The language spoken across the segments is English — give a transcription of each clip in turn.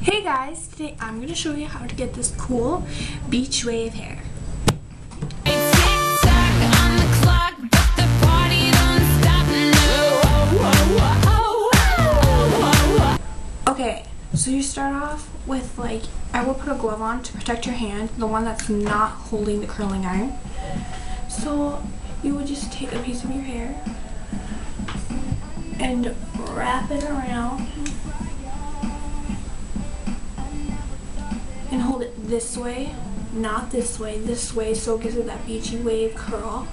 Hey guys, today I'm going to show you how to get this cool beach wave hair. Okay, so you start off with I will put a glove on to protect your hand, the one that's not holding the curling iron. So you would just take a piece of your hair and wrap it around and hold it this way, not this way, so it gives it that beachy wave curl.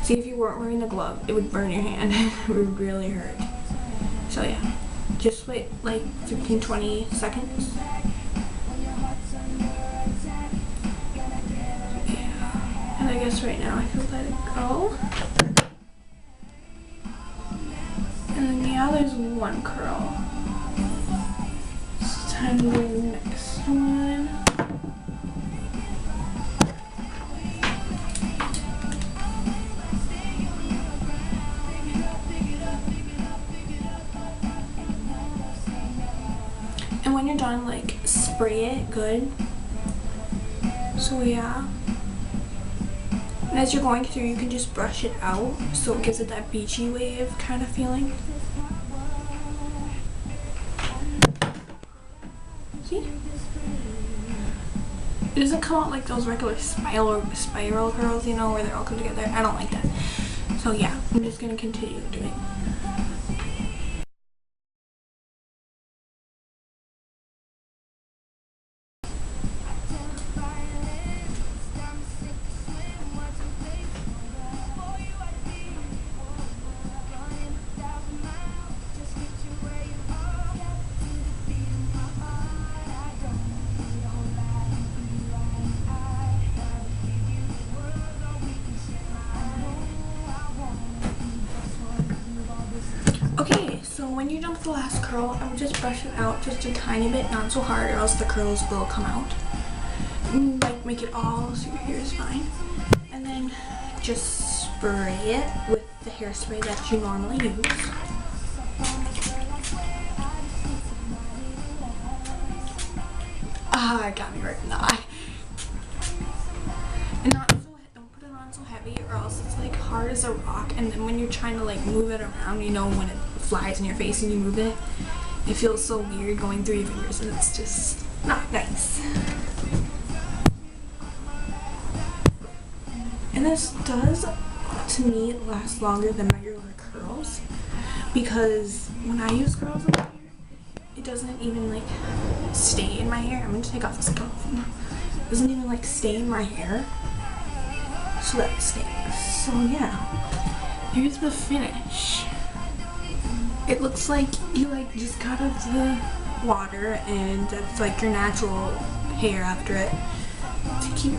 See, if you weren't wearing the glove, it would burn your hand. It would really hurt. So yeah, just wait like 15-20 seconds. Yeah, and I guess right now I can let it go. And then yeah, there's one curl. It's time to do the next one. And when you're done, spray it good. So yeah. And as you're going through, you can just brush it out so it gives it that beachy wave kind of feeling. See? It doesn't come out like those regular spiral curls, you know, where they're all come together. I don't like that. So yeah, I'm just gonna continue doing. Okay, so when you're done with the last curl, I would just brush it out just a tiny bit, not so hard, or else the curls will come out. Make it all so your hair is fine. And then just spray it with the hairspray that you normally use. Ah, it got me right in the eye. And don't put it on so heavy, or else it's hard as a rock, and then when you're trying to move it around, you know, when it flies in your face and you move it, it feels so weird going through your fingers, and it's just not nice. And this does, to me, last longer than regular curls, because when I use curls in my hair, it doesn't even stay in my hair. I'm gonna take off this glove. It doesn't even stay in my hair, so that stinks. So yeah, here's the finish. It looks like you just got out of the water, and that's your natural hair after it. To keep